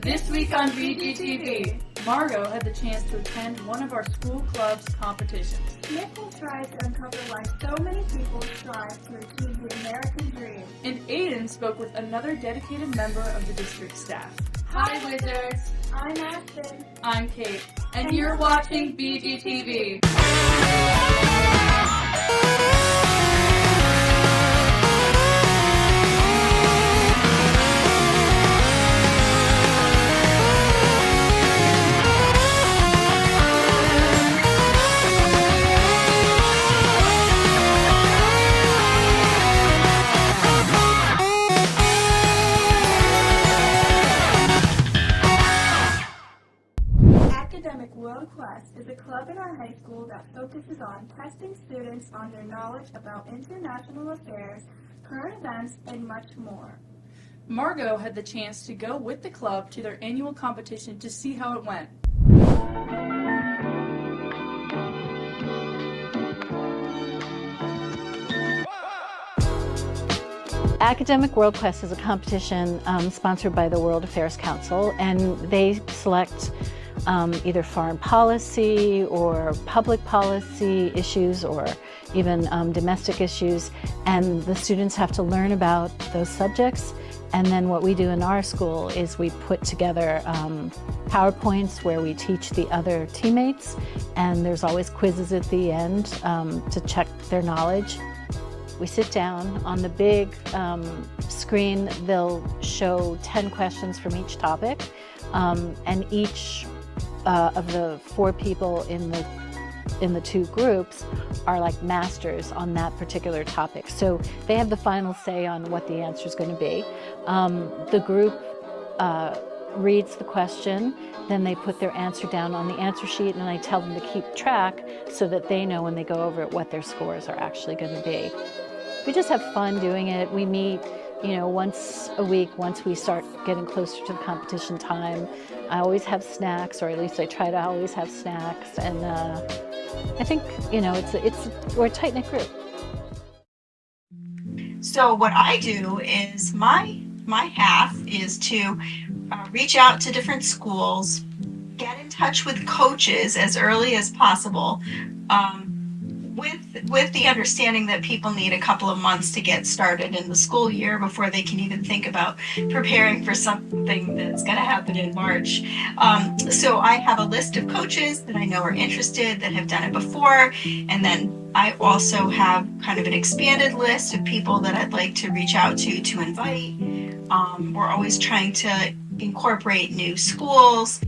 This week on BGTV, Margot had the chance to attend one of our school club's competitions. Nick will try to uncover why so many people strive to achieve the American dream. And Aiden spoke with another dedicated member of the district staff. Hi, Wizards! I'm Aspen. I'm Kate, and you're watching BGTV. Academic World Quest is a club in our high school that focuses on testing students on their knowledge about international affairs, current events, and much more. Margot had the chance to go with the club to their annual competition to see how it went. Academic World Quest is a competition sponsored by the World Affairs Council, and they select either foreign policy or public policy issues or even domestic issues, and the students have to learn about those subjects. And then what we do in our school is we put together PowerPoints where we teach the other teammates, and there's always quizzes at the end to check their knowledge. We sit down on the big screen. They'll show 10 questions from each topic, and each of the 4 people in the 2 groups are like masters on that particular topic. So they have the final say on what the answer is going to be. The group reads the question, then they put their answer down on the answer sheet, and I tell them to keep track so that they know when they go over it what their scores are actually going to be. We just have fun doing it. We meet, once a week once we start getting closer to the competition time. I always have snacks, or at least I try to always have snacks, and I think, we're a tight-knit group. So what I do is my half is to reach out to different schools, get in touch with coaches as early as possible, with the understanding that people need a couple of months to get started in the school year before they can even think about preparing for something that's going to happen in March. So I have a list of coaches that I know are interested, that have done it before, and then I also have kind of an expanded list of people that I'd like to reach out to invite. We're always trying to incorporate new schools.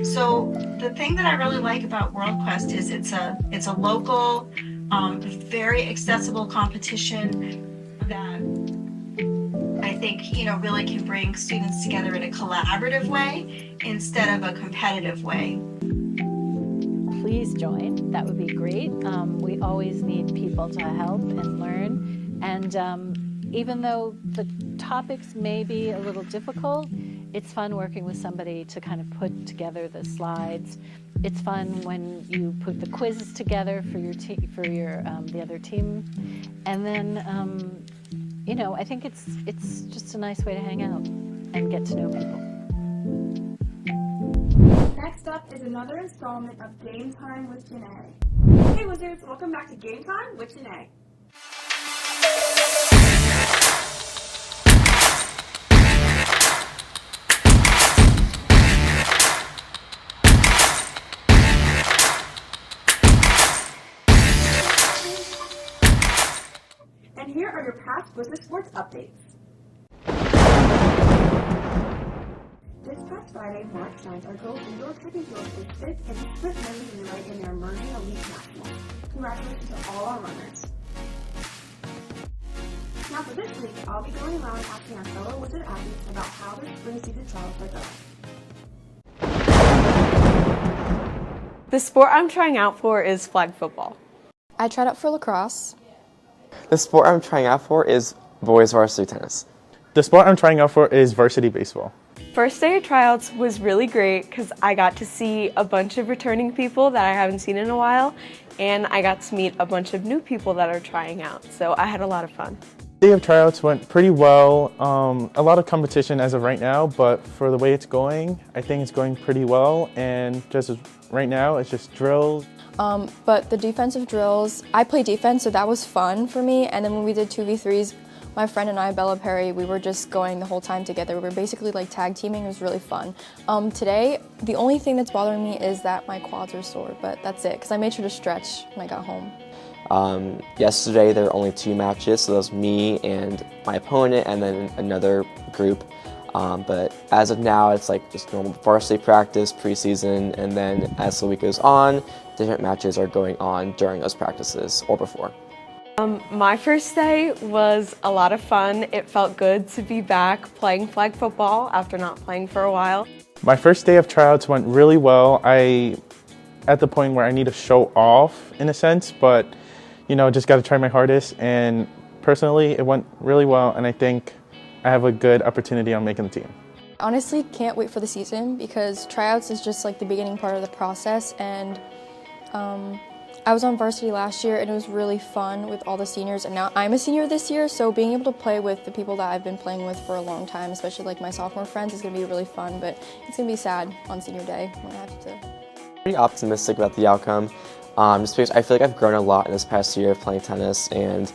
So the thing that I really like about World Quest is it's a local, very accessible competition that I think really can bring students together in a collaborative way instead of a competitive way. Please join. That would be great. We always need people to help and learn, and even though the topics may be a little difficult, it's fun working with somebody to kind of put together the slides. It's fun when you put the quizzes together for your the other team, and then I think it's just a nice way to hang out and get to know people. Next up is another installment of Game Time with Jana. Hey Wizards, welcome back to Game Time with Jana. And here are your past Wizard Sports updates. This past Friday, March 9th, our girls indoor track and field was 5th and split men's relay in their emerging elite national. Congratulations to all our runners. Now for this week, I'll be going around asking our fellow Wizard athletes about how their spring season trials are going. The sport I'm trying out for is flag football. I tried out for lacrosse. The sport I'm trying out for is boys varsity tennis. The sport I'm trying out for is varsity baseball. First day of tryouts was really great because I got to see a bunch of returning people that I haven't seen in a while, and I got to meet a bunch of new people that are trying out, so I had a lot of fun. Day of tryouts went pretty well. A lot of competition as of right now, but for the way it's going, I think it's going pretty well. And just right now, it's just drills. But the defensive drills, I play defense, so that was fun for me. And then when we did 2v3s, my friend and I, Bella Perry, we were just going the whole time together. We were basically like tag teaming. It was really fun. Today, the only thing that's bothering me is that my quads are sore, but that's it, because I made sure to stretch when I got home. Yesterday there were only 2 matches, so that was me and my opponent and then another group. But as of now, it's like just normal varsity practice, preseason, and then as the week goes on, different matches are going on during those practices or before. My first day was a lot of fun. It felt good to be back playing flag football after not playing for a while. My first day of tryouts went really well. At the point where I need to show off in a sense, but just got to try my hardest. And personally, it went really well, and I think I have a good opportunity on making the team. Honestly, can't wait for the season because tryouts is just like the beginning part of the process, and I was on varsity last year and it was really fun with all the seniors, and now I'm a senior this year, so being able to play with the people that I've been playing with for a long time, especially like my sophomore friends, is going to be really fun, but it's going to be sad on senior day when I have to. Pretty optimistic about the outcome, just because I feel like I've grown a lot in this past year of playing tennis, and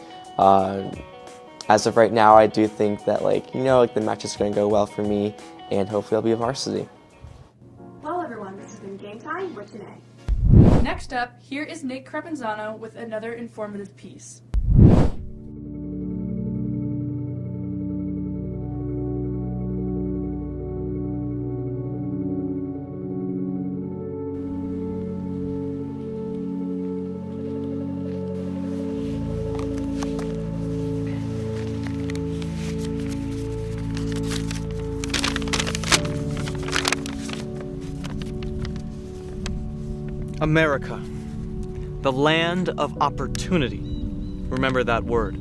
as of right now, I do think that the match is going to go well for me, and hopefully I'll be a varsity. Well, everyone, this has been Game Time with Jana. Next up, here is Nate Crepenzano with another informative piece. America, the land of opportunity. Remember that word.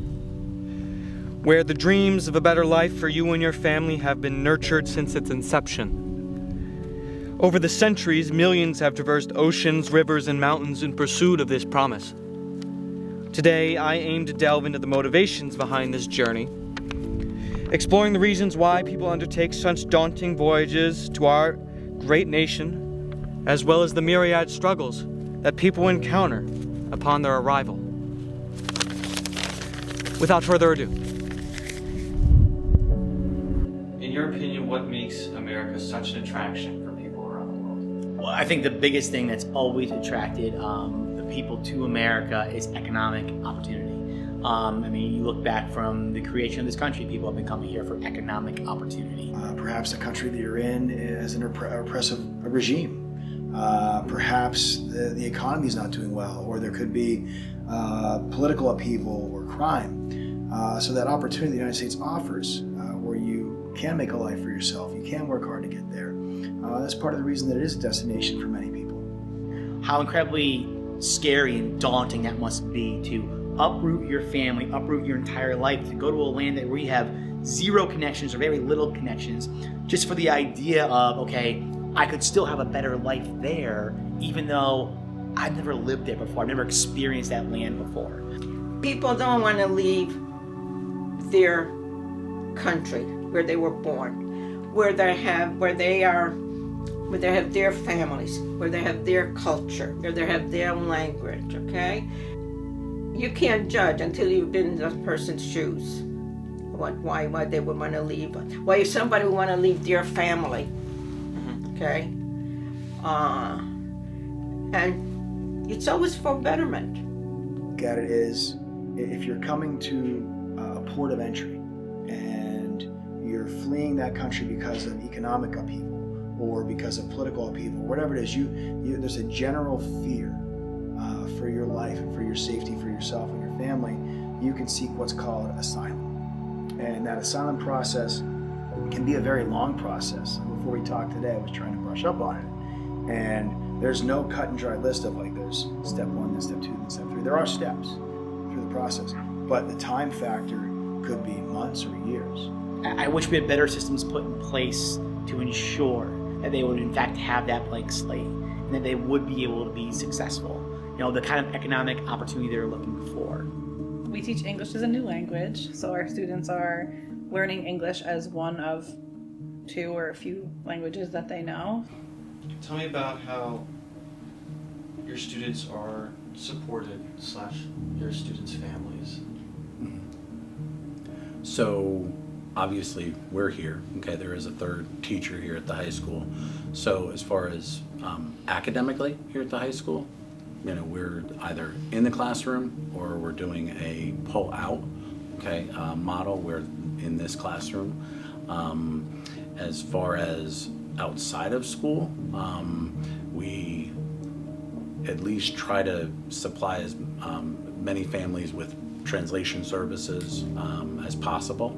Where the dreams of a better life for you and your family have been nurtured since its inception. Over the centuries, millions have traversed oceans, rivers, and mountains in pursuit of this promise. Today, I aim to delve into the motivations behind this journey, exploring the reasons why people undertake such daunting voyages to our great nation, as well as the myriad struggles that people encounter upon their arrival. Without further ado, in your opinion, what makes America such an attraction for people around the world? Well, I think the biggest thing that's always attracted the people to America is economic opportunity. You look back from the creation of this country, people have been coming here for economic opportunity. Perhaps the country that you're in is an oppressive regime. Perhaps the economy is not doing well, or there could be political upheaval or crime. So that opportunity the United States offers, where you can make a life for yourself, you can work hard to get there, that's part of the reason that it is a destination for many people. How incredibly scary and daunting that must be to uproot your family, uproot your entire life, to go to a land where you have zero connections or very little connections, just for the idea of, okay, I could still have a better life there, even though I've never lived there before. I've never experienced that land before. People don't want to leave their country where they were born, where they have their families, where they have their culture, where they have their language, okay? You can't judge until you've been in that person's shoes. Why they would want to leave. Why somebody would want to leave their family. Okay, and it's always for betterment. Look at it is, if you're coming to a port of entry and you're fleeing that country because of economic upheaval or because of political upheaval, whatever it is, there's a general fear for your life and for your safety, for yourself and your family. You can seek what's called asylum, and that asylum process can be a very long process. Before we talked today, I was trying to brush up on it, and there's no cut and dry list of there's step 1, then step 2, then step 3. There are steps through the process, but the time factor could be months or years. I wish we had better systems put in place to ensure that they would in fact have that blank slate and that they would be able to be successful. The kind of economic opportunity they're looking for. We teach English as a new language, so our students are learning English as one of 2 or a few languages that they know. Tell me about how your students are supported / your students' families. So obviously we're here, okay, there is a third teacher here at the high school. So as far as academically here at the high school, you know, we're either in the classroom or we're doing a pull out, okay, model. We're in this classroom. As far as outside of school, we at least try to supply as many families with translation services as possible.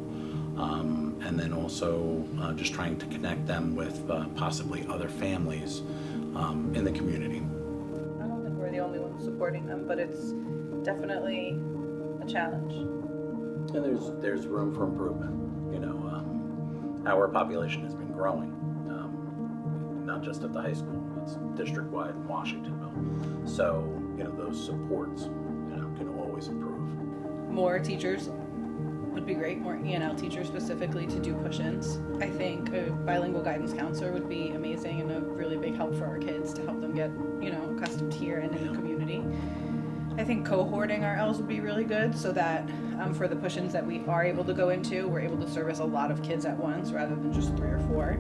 And then also just trying to connect them with possibly other families in the community. I don't think we're the only ones supporting them, but it's definitely a challenge. And there's room for improvement. You know, our population has been growing, not just at the high school, it's district-wide in Washingtonville. So, you know, those supports, you know, can always improve. More teachers would be great, more E&L teachers specifically to do push-ins. I think a bilingual guidance counselor would be amazing and a really big help for our kids to help them get, you know, accustomed here and in the community. I think cohorting our L's would be really good so that for the push-ins that we are able to go into, we're able to service a lot of kids at once rather than just 3 or 4.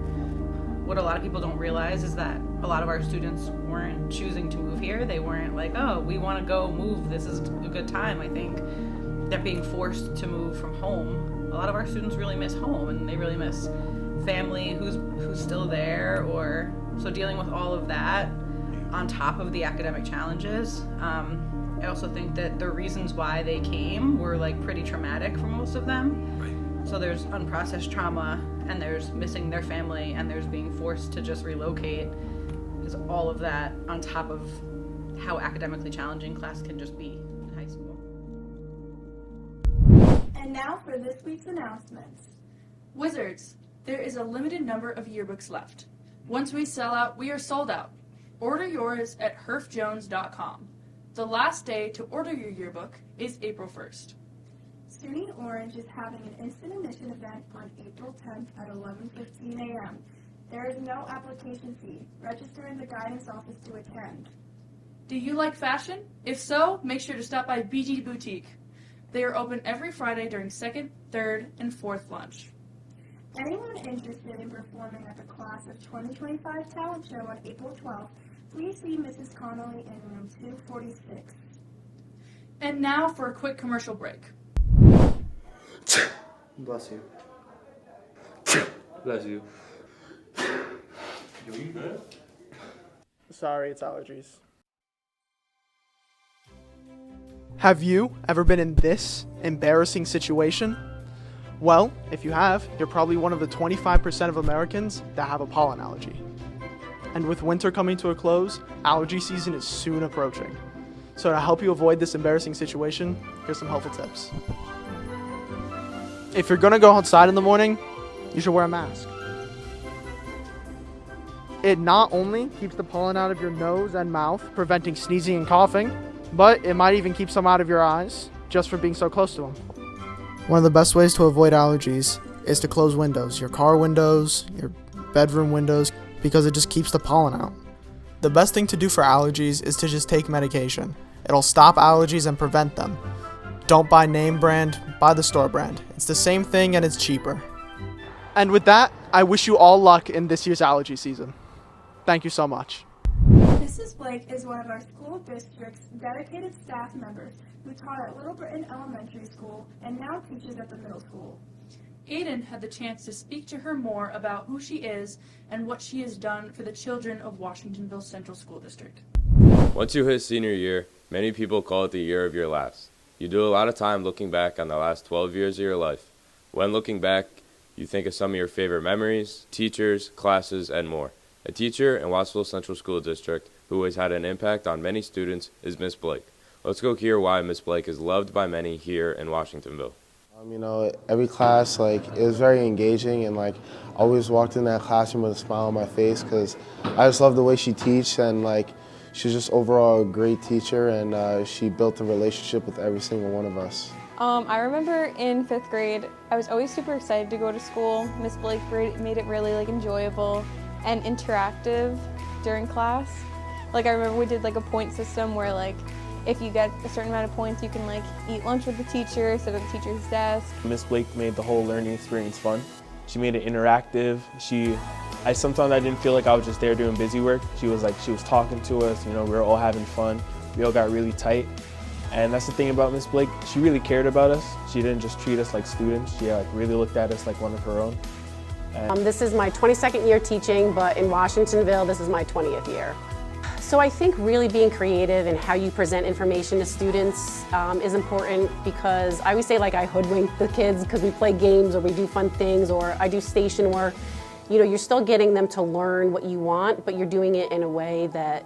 What a lot of people don't realize is that a lot of our students weren't choosing to move here. They weren't like, oh, we want to go move. This is a good time. I think that being forced to move from home, a lot of our students really miss home and they really miss family who's still there. Or so dealing with all of that on top of the academic challenges. I also think that the reasons why they came were like pretty traumatic for most of them. Right. So there's unprocessed trauma and there's missing their family and there's being forced to just relocate. Is all of that on top of how academically challenging class can just be in high school. And now for this week's announcements. Wizards, there is a limited number of yearbooks left. Once we sell out, we are sold out. Order yours at herfjones.com. The last day to order your yearbook is April 1st. SUNY Orange is having an instant admission event on April 10th at 11:15 a.m. There is no application fee. Register in the guidance office to attend. Do you like fashion? If so, make sure to stop by BG Boutique. They are open every Friday during 2nd, 3rd, and 4th lunch. Anyone interested in performing at the Class of 2025 Talent Show on April 12th, please see Mrs. Connolly in room 246. And now for a quick commercial break. Bless you. Bless you. You good? Sorry, it's allergies. Have you ever been in this embarrassing situation? Well, if you have, you're probably one of the 25% of Americans that have a pollen allergy. And with winter coming to a close, allergy season is soon approaching. So to help you avoid this embarrassing situation, here's some helpful tips. If you're gonna go outside in the morning, you should wear a mask. It not only keeps the pollen out of your nose and mouth, preventing sneezing and coughing, but it might even keep some out of your eyes, just for being so close to them. One of the best ways to avoid allergies is to close windows, your car windows, your bedroom windows, because it just keeps the pollen out. The best thing to do for allergies is to just take medication. It'll stop allergies and prevent them. Don't buy name brand, buy the store brand. It's the same thing and it's cheaper. And with that, I wish you all luck in this year's allergy season. Thank you so much. Mrs. Blake is one of our school district's dedicated staff members who taught at Little Britain Elementary School and now teaches at the middle school. Aiden had the chance to speak to her more about who she is and what she has done for the children of Washingtonville Central School District. Once you hit senior year, many people call it the year of your last. You do a lot of time looking back on the last 12 years of your life. When looking back, you think of some of your favorite memories, teachers, classes, and more. A teacher in Watsonville Central School District who has had an impact on many students is Miss Blake. Let's go hear why Miss Blake is loved by many here in Washingtonville. You know, every class, it was very engaging, and I always walked in that classroom with a smile on my face because I just love the way she teaches, and she's just overall a great teacher, and she built a relationship with every single one of us. I remember in 5th grade, I was always super excited to go to school. Miss Blake made it really enjoyable and interactive during class. I remember we did a point system where if you get a certain amount of points, you can eat lunch with the teacher, sit at the teacher's desk. Miss Blake made the whole learning experience fun. She made it interactive. Sometimes I didn't feel like I was just there doing busy work. She was talking to us, we were all having fun. We all got really tight. And that's the thing about Miss Blake, she really cared about us. She didn't just treat us like students. She really looked at us like one of her own. This is my 22nd year teaching, but in Washingtonville, this is my 20th year. So I think really being creative and how you present information to students is important, because I always say I hoodwink the kids because we play games or we do fun things or I do station work. You're still getting them to learn what you want, but you're doing it in a way that,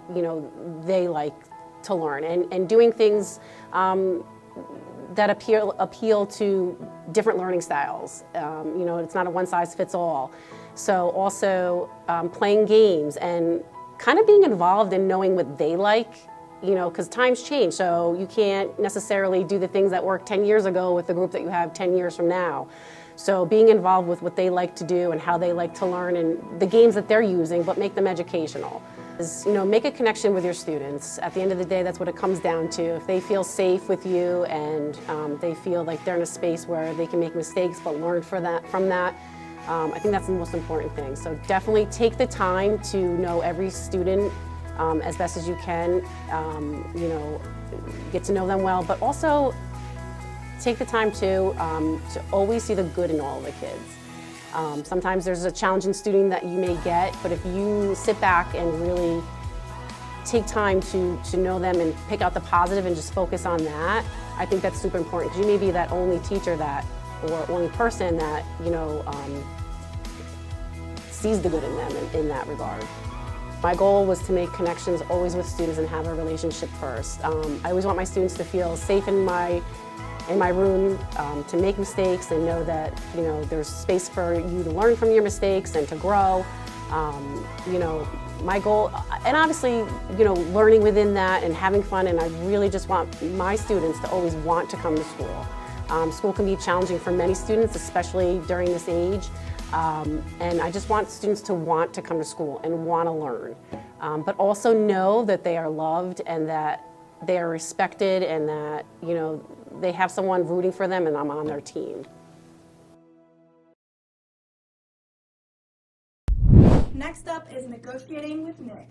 they like to learn and doing things that appeal to different learning styles. It's not a one-size-fits-all. So also playing games and kind of being involved in knowing what they like, because times change, so you can't necessarily do the things that worked 10 years ago with the group that you have 10 years from now. So being involved with what they like to do and how they like to learn and the games that they're using, but make them educational. Make a connection with your students. At the end of the day, that's what it comes down to. If they feel safe with you and they feel like they're in a space where they can make mistakes but learn from that, I think that's the most important thing. So definitely take the time to know every student as best as you can, get to know them well, but also take the time to always see the good in all of the kids. Sometimes there's a challenging student that you may get, but if you sit back and really take time to know them and pick out the positive and just focus on that, I think that's super important, because you may be that only teacher or only person that, sees the good in them in that regard. My goal was to make connections always with students and have a relationship first. I always want my students to feel safe in my room, to make mistakes and know that there's space for you to learn from your mistakes and to grow. My goal, and obviously learning within that and having fun, and I really just want my students to always want to come to school. School can be challenging for many students, especially during this age. And I just want students to want to come to school and want to learn, but also know that they are loved and that they are respected and that, they have someone rooting for them and I'm on their team. Next up is negotiating with Nick.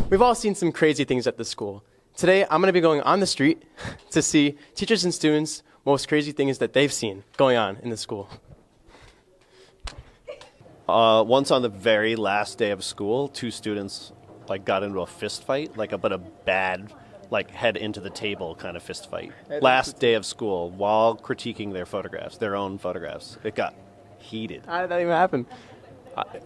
We've all seen some crazy things at the school. Today, I'm going to be going on the street to see teachers and students' most crazy things that they've seen going on in the school. Once on the very last day of school, two students got into a fist fight, but a bad head into the table kind of fist fight. Last day of school, while critiquing their own photographs. It got heated. How did that even happen?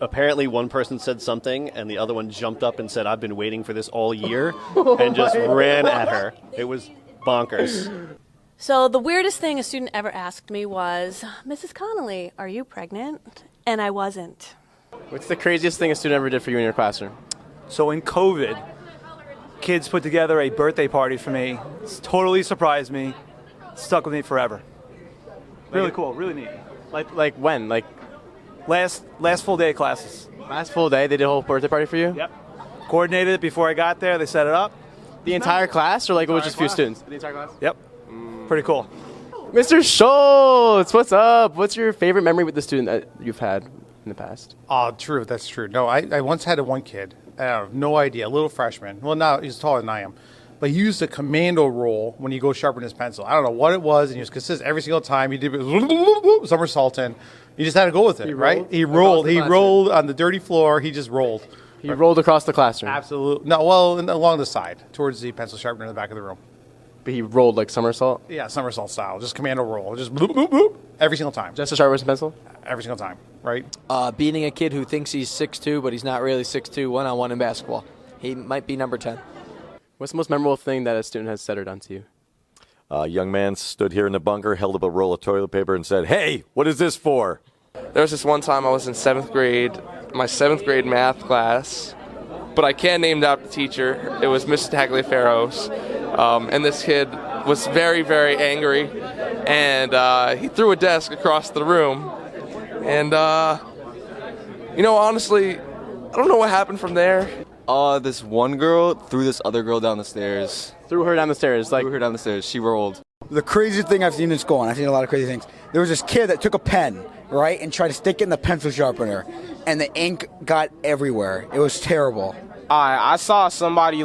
Apparently one person said something and the other one jumped up and said, "I've been waiting for this all year," and just ran at her. It was bonkers. So the weirdest thing a student ever asked me was, "Mrs. Connolly, are you pregnant?" And I wasn't. What's the craziest thing a student ever did for you in your classroom? So in COVID, kids put together a birthday party for me. It's totally surprised me. Stuck with me forever. Really cool, really neat. Like when? Last full day of classes. Last full day, they did a whole birthday party for you? Yep. Coordinated it before I got there. They set it up. The entire class, or it was just a few students? The entire class? Yep. Pretty cool. Mr. Schultz, what's up? What's your favorite memory with the student that you've had in the past? Oh, true. That's true. No, I once had one kid. I have no idea. A little freshman. Well, now he's taller than I am. But he used a commando roll when he goes sharpen his pencil. I don't know what it was, and he was consistent every single time. He did somersaulting. You just had to go with it, right? He rolled. He rolled on the dirty floor. He just rolled. He rolled across the classroom? Absolutely. No, well, along the side, towards the pencil sharpener in the back of the room. But he rolled like somersault? Yeah, somersault style. Just commando roll. Just bloop, bloop, bloop, every single time. Just to sharpen his pencil? Every single time, right? Beating a kid who thinks he's 6'2", but he's not really 6'2", one-on-one in basketball. He might be number 10. What's the most memorable thing that a student has said or done to you? A young man stood here in the bunker, held up a roll of toilet paper and said, "Hey, what is this for?" There was this one time I was in 7th grade, my 7th grade math class, but I can name out the teacher. It was Miss Tagliaferros, and this kid was very, very angry, and he threw a desk across the room, and honestly, I don't know what happened from there. This one girl threw this other girl down the stairs. Threw her down the stairs? Threw her down the stairs. She rolled. The craziest thing I've seen in school, and I've seen a lot of crazy things, there was this kid that took a pen, right, and tried to stick it in the pencil sharpener, and the ink got everywhere. It was terrible. I saw somebody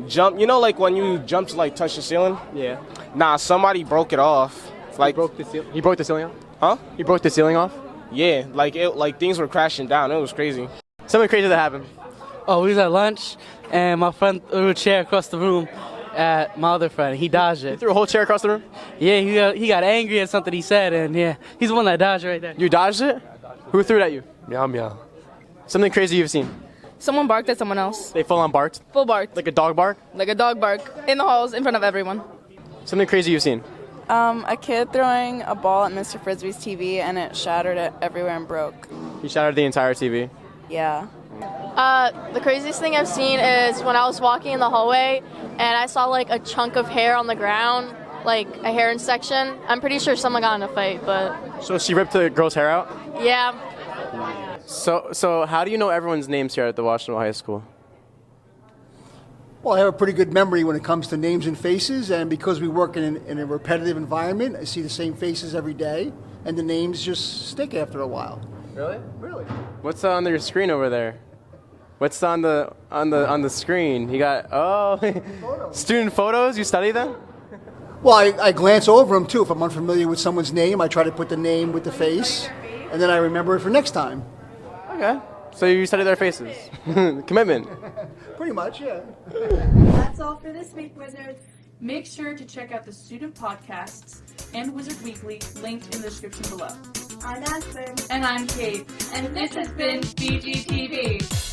jump, when you jump to touch the ceiling? Yeah. Nah, somebody broke it off. He broke the ceiling off? Huh? He broke the ceiling off? Yeah, things were crashing down. It was crazy. Something crazy that happened. Oh, we was at lunch, and my friend threw a chair across the room at my other friend. He dodged it. He threw a whole chair across the room? Yeah, he got angry at something he said, and yeah, he's the one that dodged right there. You dodged it? Who threw it at you? Meow meow. Something crazy you've seen? Someone barked at someone else. They full on barked? Full barked. Like a dog bark? Like a dog bark. In the halls, in front of everyone. Something crazy you've seen? A kid throwing a ball at Mr. Frisbee's TV, and it shattered it everywhere and broke. He shattered the entire TV? Yeah. The craziest thing I've seen is when I was walking in the hallway and I saw a chunk of hair on the ground, like a hair section. I'm pretty sure someone got in a fight, but So she ripped the girl's hair out? yeah. So how do you know everyone's names here at the Washington High School? Well, I have a pretty good memory when it comes to names and faces, and because we work in a repetitive environment, I see the same faces every day, and the names just stick after a while. Really? Really. What's on your screen over there? What's on the screen? You got student photos. You study them? Well, I glance over them too. If I'm unfamiliar with someone's name, I try to put the name with the face, and then I remember it for next time. Okay. So you study their faces. Commitment. Pretty much, yeah. That's all for this week, Wizards. Make sure to check out the student podcasts and Wizard Weekly linked in the description below. I'm Aspen. And I'm Kate. And this has been BGTV.